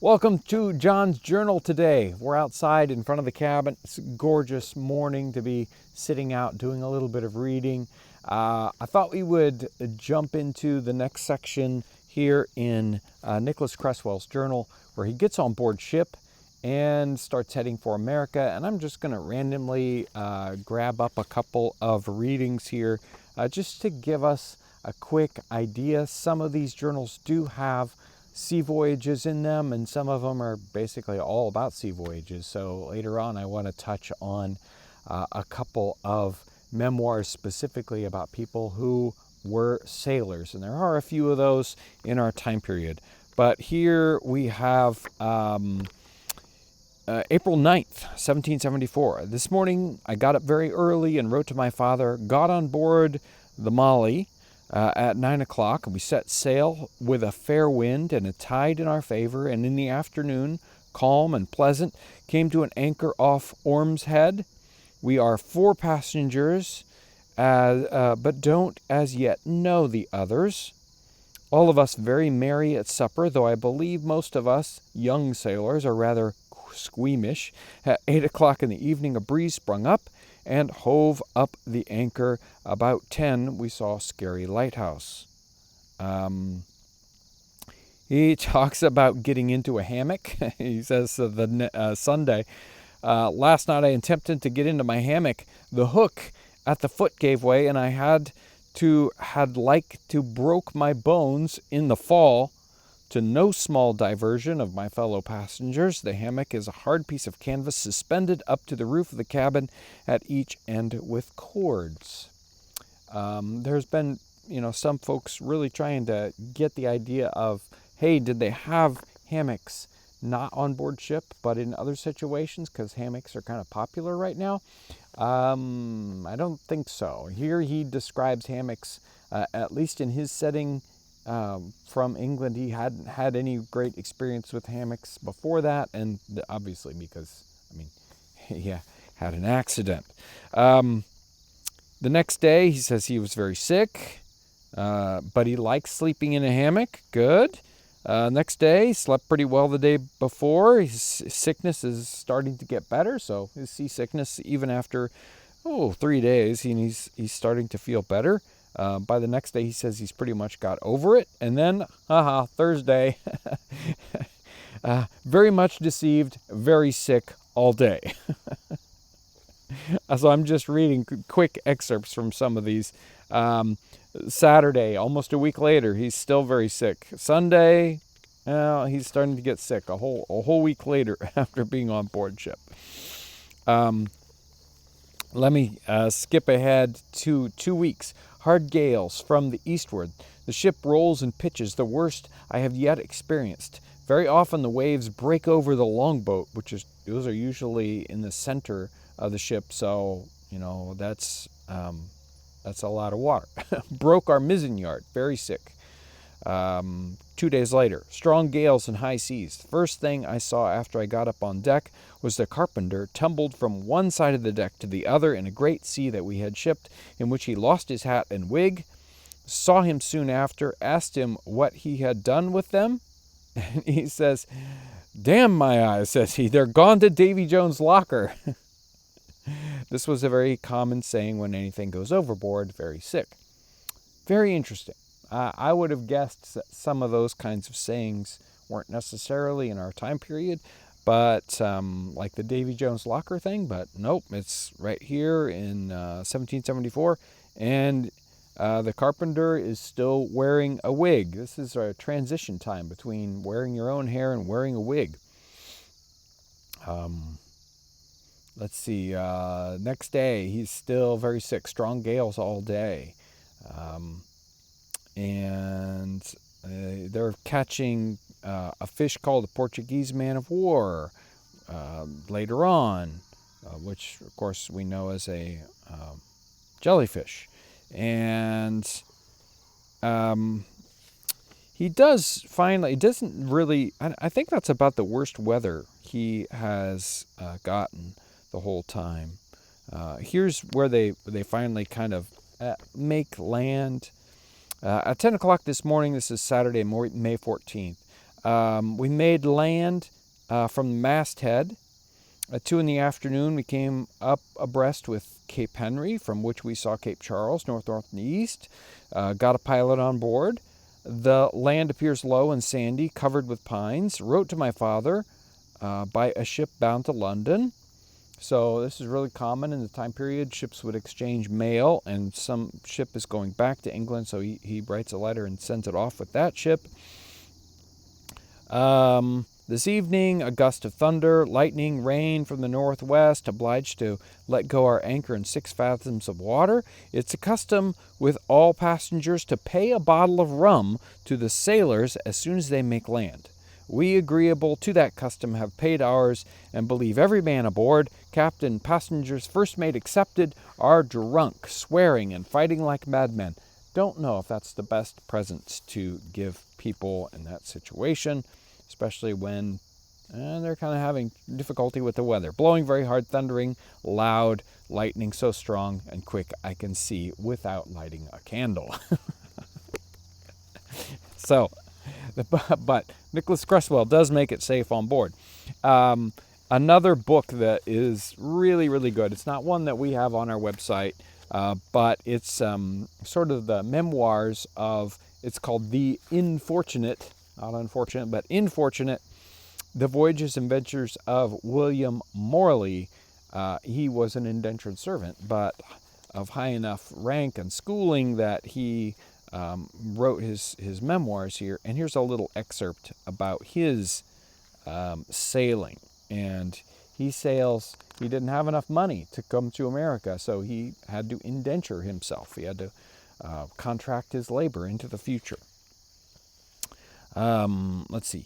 Welcome to John's Journal today. We're outside in front of the cabin. It's a gorgeous morning to be sitting out doing a little bit of reading. I thought we would jump into the next section here in Nicholas Cresswell's journal, where he gets on board ship and starts heading for America. And I'm just going to randomly grab up a couple of readings here just to give us a quick idea. Some of these journals do have sea voyages in them, and some of them are basically all about sea voyages. So later on I want to touch on a couple of memoirs specifically about people who were sailors, and there are a few of those in our time period. But here we have April 9th, 1774. This morning I got up very early and wrote to my father, got on board the Molly at 9 o'clock, and we set sail with a fair wind and a tide in our favor, and in the afternoon, calm and pleasant, came to an anchor off Orm's Head. We are 4 passengers, but don't as yet know the others. All of us very merry at supper, though I believe most of us, young sailors, are rather squeamish. At 8 o'clock in the evening a breeze sprung up, and hove up the anchor. About 10 we saw Scary Lighthouse. He talks about getting into a hammock. He says Sunday, last night I attempted to get into my hammock. The hook at the foot gave way, and I had like to broke my bones in the fall. To no small diversion of my fellow passengers, the hammock is a hard piece of canvas suspended up to the roof of the cabin at each end with cords. There's been, some folks really trying to get the idea of, hey, did they have hammocks not on board ship, but in other situations, because hammocks are kind of popular right now? I don't think so. Here he describes hammocks, at least in his setting, from England. He hadn't had any great experience with hammocks before that, and obviously because, he had an accident. The next day, he says he was very sick, but he likes sleeping in a hammock. Good. Next day, he slept pretty well the day before. His sickness is starting to get better, so his seasickness, even after 3 days, he's starting to feel better. By the next day, he says he's pretty much got over it. And then, Thursday, very much deceived, very sick all day. So I'm just reading quick excerpts from some of these. Saturday, almost a week later, he's still very sick. Sunday, he's starting to get sick a whole week later after being on board ship. Let me skip ahead to 2 weeks. Hard gales from the eastward. The ship rolls and pitches, the worst I have yet experienced. Very often the waves break over the longboat, those are usually in the center of the ship, so that's a lot of water. Broke our mizzen yard, very sick. 2 days later, strong gales and high seas. The first thing I saw after I got up on deck was the carpenter tumbled from one side of the deck to the other in a great sea that we had shipped, in which he lost his hat and wig. Saw him soon after, asked him what he had done with them, and he says, "Damn my eyes," says he, "they're gone to Davy Jones' locker." This was a very common saying when anything goes overboard, very sick. Very interesting. I would have guessed that some of those kinds of sayings weren't necessarily in our time period, but like the Davy Jones locker thing, but nope, it's right here in 1774, and the carpenter is still wearing a wig. This is a transition time between wearing your own hair and wearing a wig. Let's see, next day, he's still very sick, strong gales all day. And they're catching a fish called the Portuguese man of war later on, which, of course, we know as a jellyfish. And he does finally, it doesn't really, I think that's about the worst weather he has gotten the whole time. Here's where they finally kind of make land. At 10 o'clock this morning, this is Saturday, May 14th, We made land from the masthead. At 2 in the afternoon, we came up abreast with Cape Henry, from which we saw Cape Charles, north, and east. Got a pilot on board. The land appears low and sandy, covered with pines. Wrote to my father by a ship bound to London. So this is really common in the time period. Ships would exchange mail, and some ship is going back to England, so he writes a letter and sends it off with that ship. This evening, a gust of thunder, lightning, rain from the northwest, obliged to let go our anchor in 6 fathoms of water. It's a custom with all passengers to pay a bottle of rum to the sailors as soon as they make land. We, agreeable to that custom, have paid ours, and believe every man aboard, captain, passengers, first mate excepted, are drunk, swearing, and fighting like madmen. Don't know if that's the best presents to give people in that situation, especially when they're kind of having difficulty with the weather. Blowing very hard, thundering, loud, lightning so strong and quick I can see without lighting a candle. So, but Nicholas Cresswell does make it safe on board. Another book that is really, really good. It's not one that we have on our website, but it's sort of the memoirs of, it's called The Infortunate, not unfortunate, but Infortunate, The Voyages and Ventures of William Morley. He was an indentured servant, but of high enough rank and schooling that he wrote his memoirs here. And here's a little excerpt about his sailing. And he sails, he didn't have enough money to come to America, so he had to indenture himself. He had to contract his labor into the future. Let's see.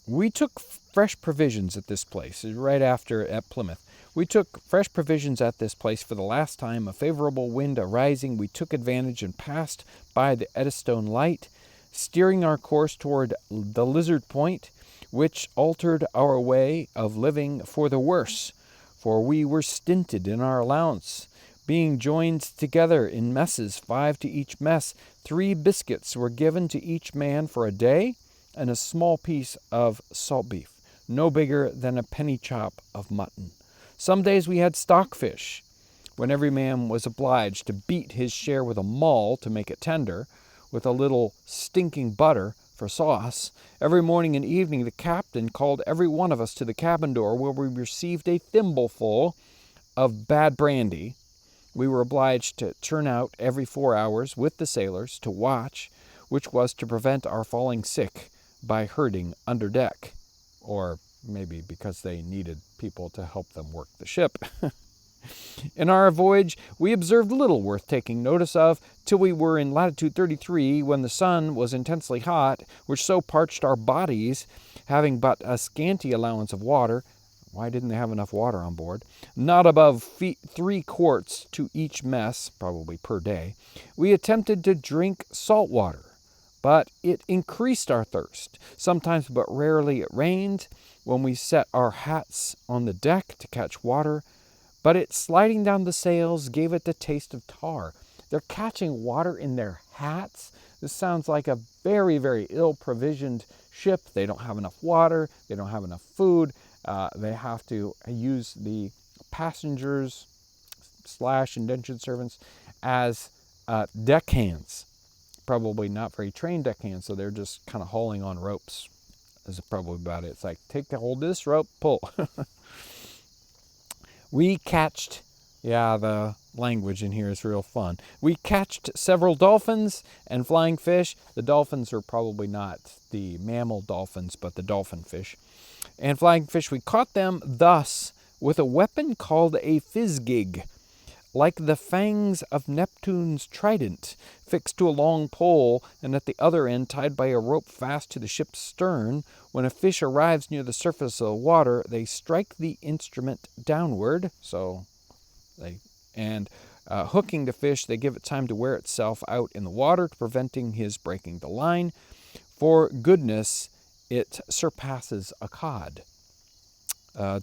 We took fresh provisions at this place, right after at Plymouth. We took fresh provisions at this place for the last time. A favorable wind arising, we took advantage and passed by the Eddystone Light, steering our course toward the Lizard Point, which altered our way of living for the worse, for we were stinted in our allowance. Being joined together in messes, 5 to each mess, 3 biscuits were given to each man for a day, and a small piece of salt beef, no bigger than a penny chop of mutton. Some days we had stockfish, when every man was obliged to beat his share with a maul to make it tender, with a little stinking butter for sauce. Every morning and evening the captain called every one of us to the cabin door, where we received a thimbleful of bad brandy. We were obliged to turn out every 4 hours with the sailors to watch, which was to prevent our falling sick by herding under deck, or maybe because they needed people to help them work the ship. In our voyage, we observed little worth taking notice of till we were in latitude 33, when the sun was intensely hot, which so parched our bodies, having but a scanty allowance of water. Why didn't they have enough water on board? Not above 3 quarts to each mess, probably per day. We attempted to drink salt water, but it increased our thirst. Sometimes, but rarely, it rained when we set our hats on the deck to catch water, but it, sliding down the sails, gave it the taste of tar. They're catching water in their hats? This sounds like a very, very ill-provisioned ship. They don't have enough water. They don't have enough food. They have to use the passengers / indentured servants as deckhands. Probably not very trained deckhands, so they're just kind of hauling on ropes. Is probably about it. It's like, hold this rope, pull. We catched, the language in here is real fun. We catched several dolphins and flying fish. The dolphins are probably not the mammal dolphins, but the dolphin fish. And flying fish, we caught them thus with a weapon called a physgig, like the fangs of Neptune's trident, fixed to a long pole, and at the other end tied by a rope fast to the ship's stern. When a fish arrives near the surface of the water, they strike the instrument downward, hooking the fish, they give it time to wear itself out in the water, preventing his breaking the line. For goodness, it surpasses a cod.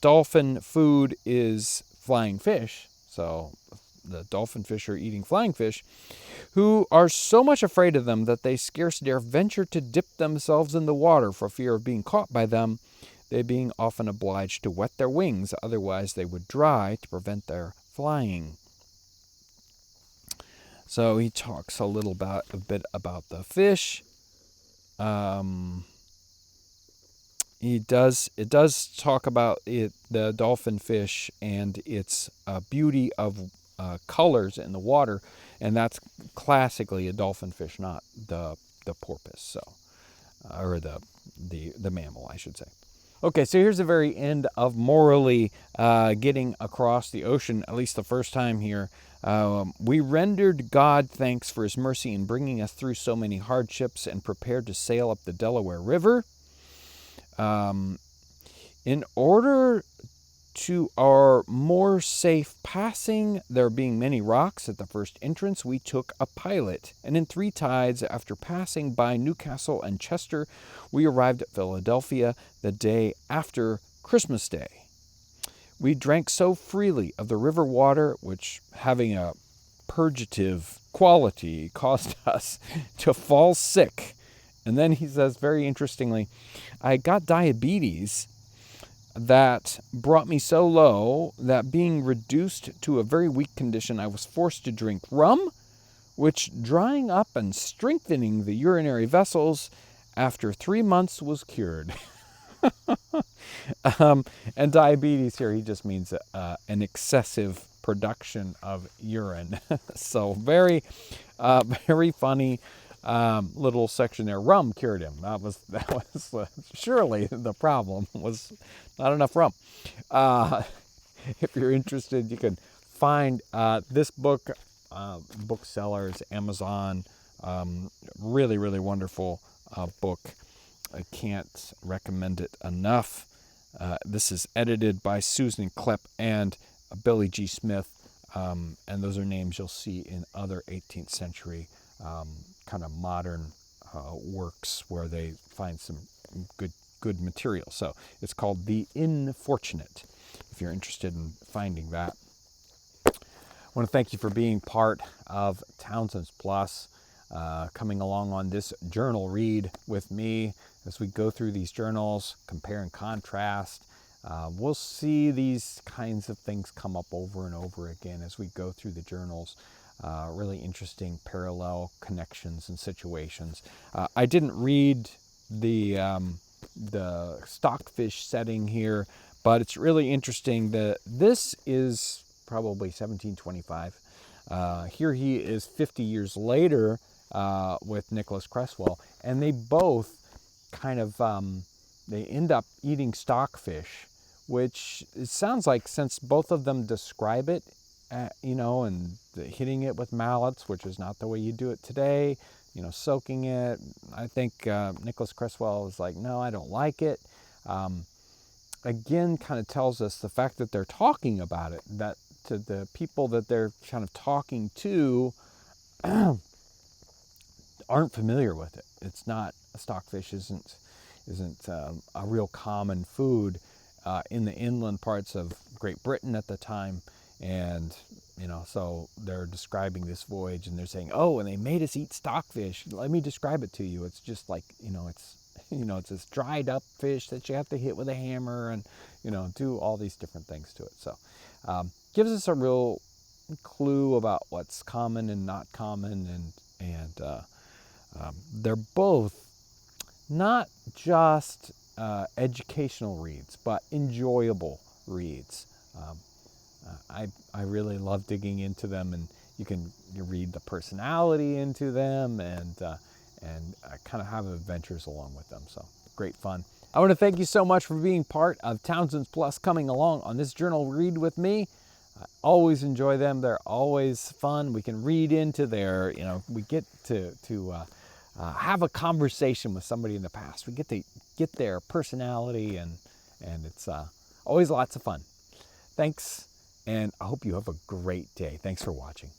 Dolphin food is flying fish, so the dolphin fish are eating flying fish, who are so much afraid of them that they scarce dare venture to dip themselves in the water for fear of being caught by them, they being often obliged to wet their wings, otherwise they would dry to prevent their flying. So he talks a bit about the fish. It does talk about the dolphin fish and its beauty of colors in the water, and that's classically a dolphin fish, not the porpoise. So, or the mammal, I should say. Okay, so here's the very end of morally getting across the ocean, at least the first time here. We rendered God thanks for his mercy in bringing us through so many hardships and prepared to sail up the Delaware River. In order to our more safe passing, there being many rocks at the first entrance, we took a pilot, and in 3 tides, after passing by Newcastle and Chester, we arrived at Philadelphia the day after Christmas Day. We drank so freely of the river water, which, having a purgative quality, caused us to fall sick. And then he says, very interestingly, I got diabetes that brought me so low that being reduced to a very weak condition, I was forced to drink rum, which drying up and strengthening the urinary vessels, after 3 months was cured. And diabetes here, he just means an excessive production of urine. So very funny little section there. Rum cured him. That was surely the problem was not enough rum. If you're interested, you can find this book, booksellers, Amazon. Really, really wonderful book. I can't recommend it enough. This is edited by Susan Klepp and Billy G. Smith, and those are names you'll see in other 18th century kind of modern works where they find some good material. So it's called The Infortunate, if you're interested in finding that. I want to thank you for being part of Townsends Plus, coming along on this journal read with me as we go through these journals, compare and contrast. We'll see these kinds of things come up over and over again as we go through the journals. Really interesting parallel connections and situations. I didn't read the stockfish setting here, but it's really interesting that this is probably 1725. Here he is 50 years later with Nicholas Cresswell, and they both kind of they end up eating stockfish, which it sounds like, since both of them describe it, and hitting it with mallets, which is not the way you do it today, soaking it. I think Nicholas Cresswell was like, no, I don't like it. Again, kind of tells us the fact that they're talking about it, that to the people that they're kind of talking to aren't familiar with it. It's not, stockfish isn't a real common food in the inland parts of Great Britain at the time. And, so they're describing this voyage and they're saying, oh, and they made us eat stockfish. Let me describe it to you. It's just like, it's this dried up fish that you have to hit with a hammer and, do all these different things to it. So gives us a real clue about what's common and not common. And they're both not just educational reads, but enjoyable reads. I really love digging into them, and you read the personality into them, and kind of have adventures along with them. So great fun. I want to thank you so much for being part of Townsends Plus, coming along on this journal read with me. I always enjoy them. They're always fun. We can read into their, we get to have a conversation with somebody in the past. We get to get their personality, and it's always lots of fun. Thanks, and I hope you have a great day. Thanks for watching.